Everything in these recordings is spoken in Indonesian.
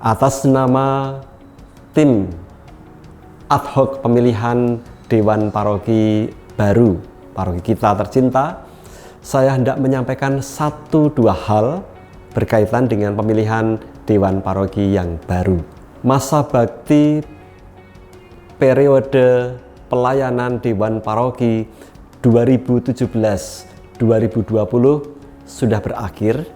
Atas nama tim ad hoc pemilihan Dewan Paroki baru, paroki kita tercinta, saya hendak menyampaikan 1-2 hal berkaitan dengan pemilihan Dewan Paroki yang baru. Masa bakti periode pelayanan Dewan Paroki 2017-2020 sudah berakhir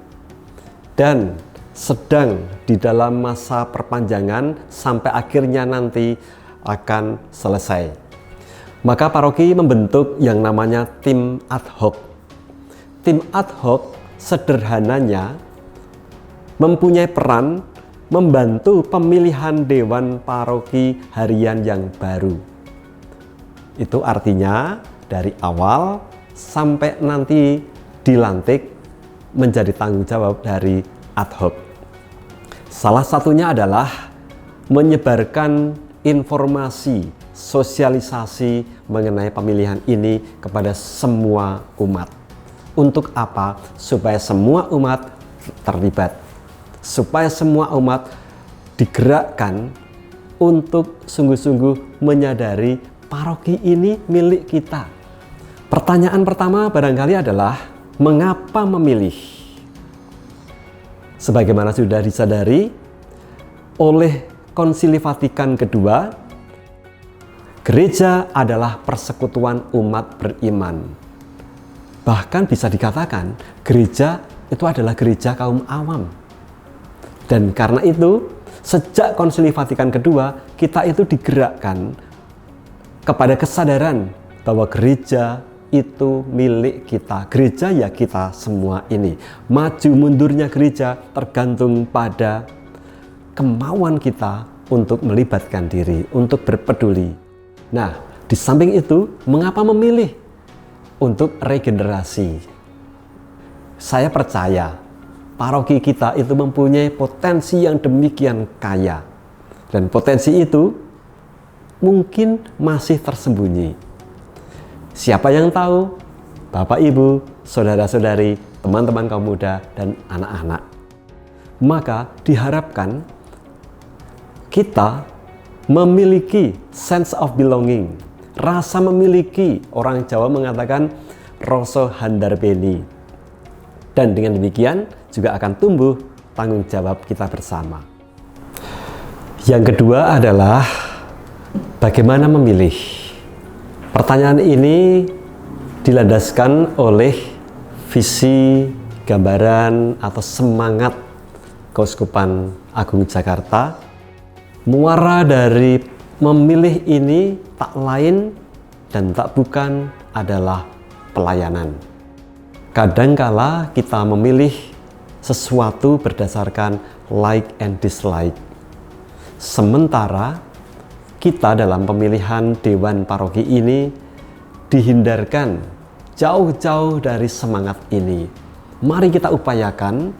dan sedang di dalam masa perpanjangan sampai akhirnya nanti akan selesai. Maka paroki membentuk yang namanya tim ad hoc. Tim ad hoc sederhananya mempunyai peran membantu pemilihan Dewan Paroki harian yang baru. Itu artinya dari awal sampai nanti dilantik menjadi tanggung jawab dari ad hoc. Salah satunya adalah menyebarkan informasi, sosialisasi mengenai pemilihan ini kepada semua umat. Untuk apa? Supaya semua umat terlibat, supaya semua umat digerakkan untuk sungguh-sungguh menyadari paroki ini milik kita. Pertanyaan pertama barangkali adalah mengapa memilih? Sebagaimana sudah disadari oleh Konsili Vatikan kedua, gereja adalah persekutuan umat beriman. Bahkan bisa dikatakan gereja itu adalah gereja kaum awam. Dan karena itu, sejak Konsili Vatikan kedua, kita itu digerakkan kepada kesadaran bahwa gereja itu milik kita. Gereja ya kita semua ini. Maju mundurnya gereja tergantung pada kemauan kita untuk melibatkan diri, untuk berpeduli. Nah, di samping itu, mengapa memilih untuk regenerasi? Saya percaya paroki kita itu mempunyai potensi yang demikian kaya. Dan potensi itu mungkin masih tersembunyi. Siapa yang tahu? Bapak, Ibu, saudara-saudari, teman-teman kaum muda, dan anak-anak. Maka diharapkan kita memiliki sense of belonging, rasa memiliki, orang Jawa mengatakan rasa handarbeni. Dan dengan demikian juga akan tumbuh tanggung jawab kita bersama. Yang kedua adalah bagaimana memilih. Pertanyaan ini dilandaskan oleh visi, gambaran, atau semangat Keuskupan Agung Jakarta. Muara dari memilih ini tak lain dan tak bukan adalah pelayanan. Kadangkala kita memilih sesuatu berdasarkan like and dislike. Sementara kita dalam pemilihan Dewan Paroki ini dihindarkan jauh-jauh dari semangat ini. Mari kita upayakan,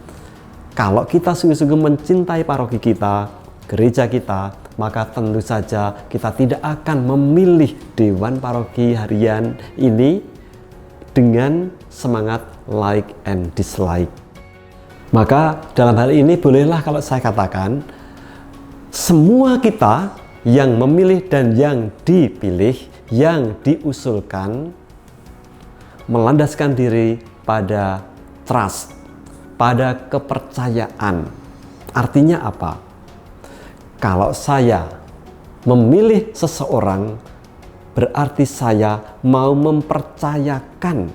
kalau kita sungguh-sungguh mencintai paroki kita, gereja kita, maka tentu saja kita tidak akan memilih Dewan Paroki harian ini dengan semangat like and dislike. Maka dalam hal ini bolehlah kalau saya katakan, semua kita yang memilih dan yang dipilih, yang diusulkan, melandaskan diri pada trust, pada kepercayaan. Artinya apa? Kalau saya memilih seseorang, berarti saya mau mempercayakan,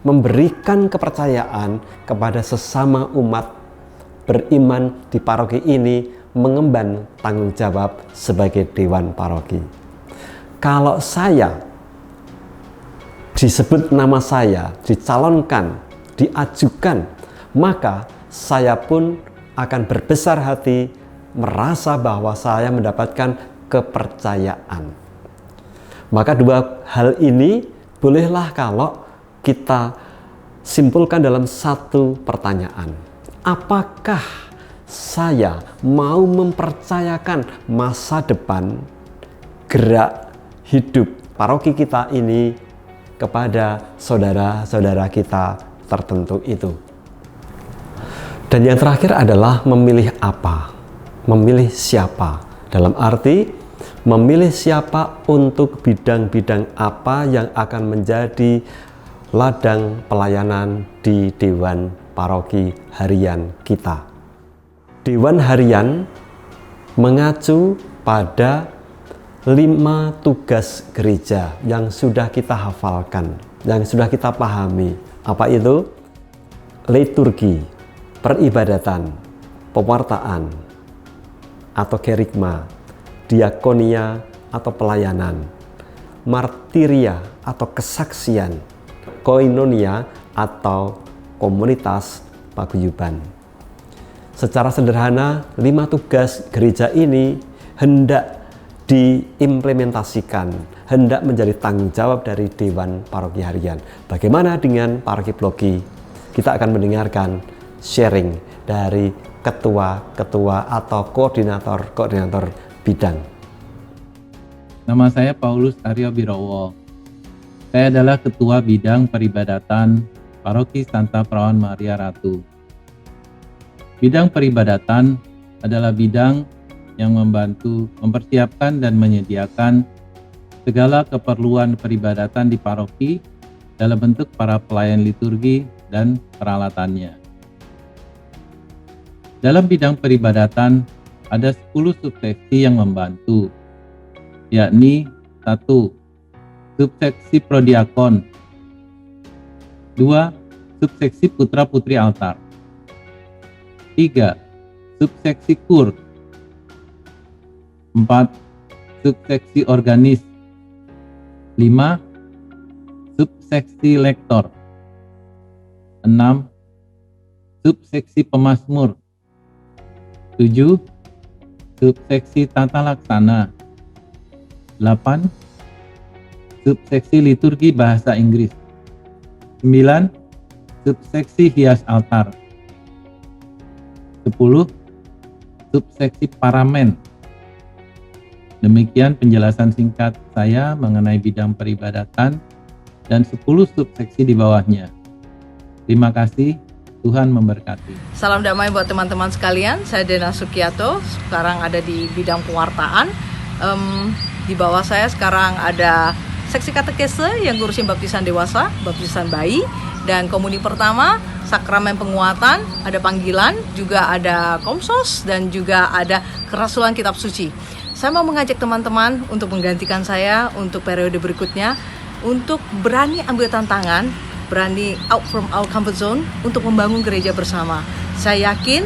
memberikan kepercayaan kepada sesama umat beriman di paroki ini mengemban tanggung jawab sebagai Dewan Paroki. Kalau saya disebut nama saya, dicalonkan, diajukan, maka saya pun akan berbesar hati merasa bahwa saya mendapatkan kepercayaan. Maka dua hal ini bolehlah kalau kita simpulkan dalam satu pertanyaan. Apakah saya mau mempercayakan masa depan gerak hidup paroki kita ini kepada saudara-saudara kita tertentu itu? Dan yang terakhir adalah memilih apa? memilih siapa. Dalam arti memilih siapa untuk bidang-bidang apa yang akan menjadi ladang pelayanan di Dewan Paroki Harian kita. Dewan Harian mengacu pada 5 tugas gereja yang sudah kita hafalkan, yang sudah kita pahami. Apa itu? Liturgi, peribadatan, pewartaan atau kerigma, diakonia atau pelayanan, martiria atau kesaksian, koinonia atau komunitas paguyuban. Secara sederhana, 5 tugas gereja ini hendak diimplementasikan, hendak menjadi tanggung jawab dari Dewan Paroki Harian. Bagaimana dengan Paroki Bloki? Kita akan mendengarkan sharing dari ketua-ketua atau koordinator-koordinator bidang. Nama saya Paulus Aryo Birowo. Saya adalah Ketua Bidang Peribadatan Paroki Santa Perawan Maria Ratu. Bidang peribadatan adalah bidang yang membantu mempersiapkan dan menyediakan segala keperluan peribadatan di paroki dalam bentuk para pelayan liturgi dan peralatannya. Dalam bidang peribadatan ada 10 subseksi yang membantu, yakni 1. Subseksi prodiakon, 2. Subseksi putra-putri altar, 3. Subseksi kur, 4. Subseksi organis, 5. Subseksi lektor, 6. Subseksi pemazmur, 7. Subseksi tata laksana, 8. Subseksi liturgi bahasa Inggris, 9. Subseksi hias altar, 10. Subseksi paramen. Demikian penjelasan singkat saya mengenai bidang peribadatan dan 10 subseksi di bawahnya. Terima kasih, Tuhan memberkati. Salam damai buat teman-teman sekalian, saya Dena Sukiyato, sekarang ada di bidang pewartaan. Di bawah saya sekarang ada seksi katekese yang ngurusin baptisan dewasa, baptisan bayi, dan komuni pertama, sakramen penguatan, ada panggilan, juga ada komsos, dan juga ada kerasulan kitab suci. Saya mau mengajak teman-teman untuk menggantikan saya untuk periode berikutnya, untuk berani ambil tantangan, berani out from our comfort zone, untuk membangun gereja bersama. Saya yakin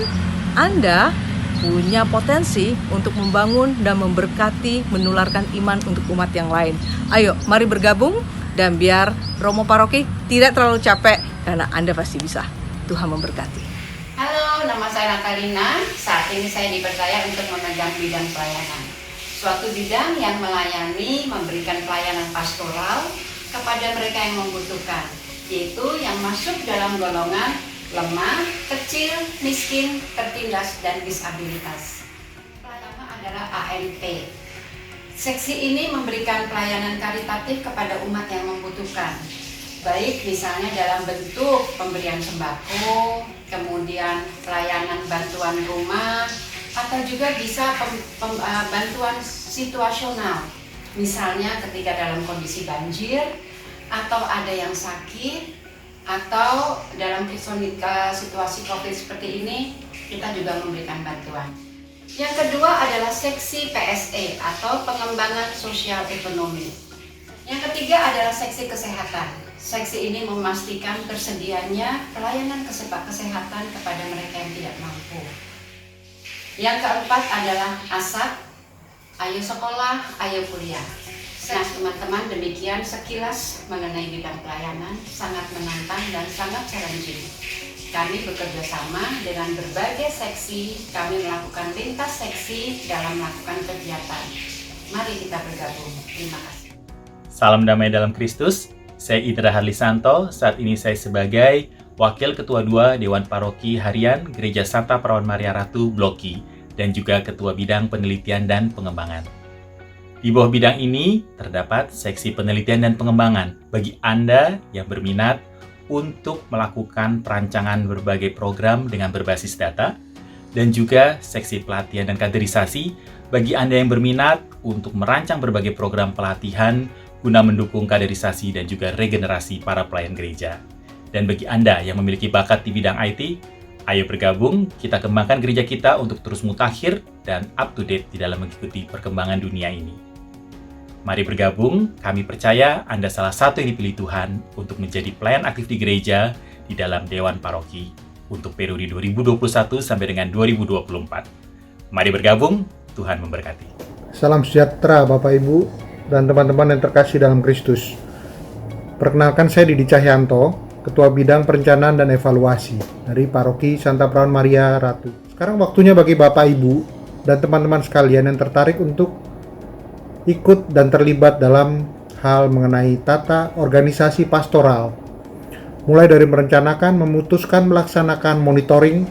Anda punya potensi untuk membangun dan memberkati, menularkan iman untuk umat yang lain. Ayo, mari bergabung, dan biar Romo Paroki tidak terlalu capek, karena Anda pasti bisa. Tuhan memberkati. Halo, nama saya Natalina. Saat ini saya dipercaya untuk memegang bidang pelayanan. Suatu bidang yang melayani, memberikan pelayanan pastoral kepada mereka yang membutuhkan, yaitu yang masuk dalam golongan lemah, kecil, miskin, tertindas, dan disabilitas. Pertama adalah ANP. Seksi ini memberikan pelayanan karitatif kepada umat yang membutuhkan, baik misalnya dalam bentuk pemberian sembako, kemudian pelayanan bantuan rumah, atau juga bisa bantuan situasional, misalnya ketika dalam kondisi banjir, atau ada yang sakit, atau dalam situasi COVID seperti ini, kita juga memberikan bantuan. Yang kedua adalah seksi PSE atau pengembangan sosial ekonomi. Yang ketiga adalah seksi kesehatan. Seksi ini memastikan tersedianya pelayanan kesehatan kepada mereka yang tidak mampu. Yang keempat adalah ASAP, ayo sekolah, ayo kuliah. Nah teman-teman, demikian sekilas mengenai bidang pelayanan, sangat menantang dan sangat challenging. Kami bekerja sama dengan berbagai seksi, kami melakukan lintas seksi dalam melakukan kegiatan. Mari kita bergabung. Terima kasih. Salam damai dalam Kristus, saya Indra Harlisanto, saat ini saya sebagai Wakil Ketua 2 Dewan Paroki Harian Gereja Santa Perawan Maria Ratu Bloki, dan juga Ketua Bidang Penelitian dan Pengembangan. Di bawah bidang ini terdapat seksi penelitian dan pengembangan bagi Anda yang berminat untuk melakukan perancangan berbagai program dengan berbasis data, dan juga seksi pelatihan dan kaderisasi bagi Anda yang berminat untuk merancang berbagai program pelatihan guna mendukung kaderisasi dan juga regenerasi para pelayan gereja. Dan bagi Anda yang memiliki bakat di bidang IT, ayo bergabung, kita kembangkan gereja kita untuk terus mutakhir dan up to date di dalam mengikuti perkembangan dunia ini. Mari bergabung, kami percaya Anda salah satu yang dipilih Tuhan untuk menjadi pelayan aktif di gereja di dalam Dewan Paroki untuk periode 2021 sampai dengan 2024. Mari bergabung, Tuhan memberkati. Salam sejahtera Bapak Ibu dan teman-teman yang terkasih dalam Kristus. Perkenalkan, saya Didi Cahyanto, Ketua Bidang Perencanaan dan Evaluasi dari Paroki Santa Perawan Maria Ratu. Sekarang waktunya bagi Bapak Ibu dan teman-teman sekalian yang tertarik untuk ikut dan terlibat dalam hal mengenai tata organisasi pastoral, mulai dari merencanakan, memutuskan, melaksanakan monitoring,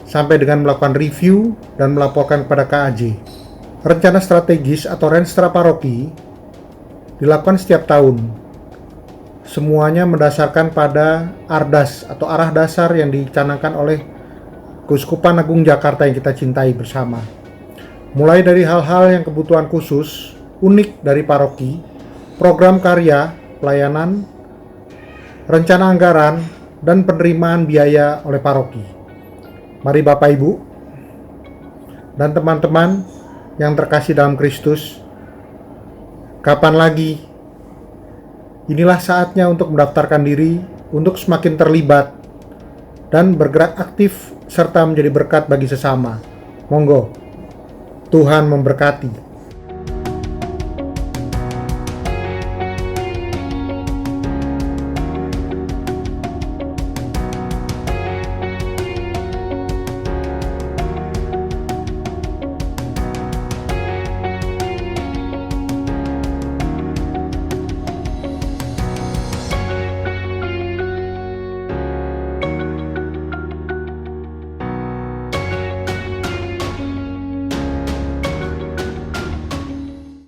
sampai dengan melakukan review dan melaporkan kepada KAJ. Rencana strategis atau Renstra Paroki dilakukan setiap tahun. Semuanya mendasarkan pada ARDAS atau arah dasar yang dicanangkan oleh Keuskupan Agung Jakarta yang kita cintai bersama. Mulai dari hal-hal yang kebutuhan khusus, unik dari paroki, program karya, pelayanan, rencana anggaran, dan penerimaan biaya oleh paroki. Mari Bapak Ibu dan teman-teman yang terkasih dalam Kristus, kapan lagi? Inilah saatnya untuk mendaftarkan diri, untuk semakin terlibat, dan bergerak aktif serta menjadi berkat bagi sesama. Monggo, Tuhan memberkati.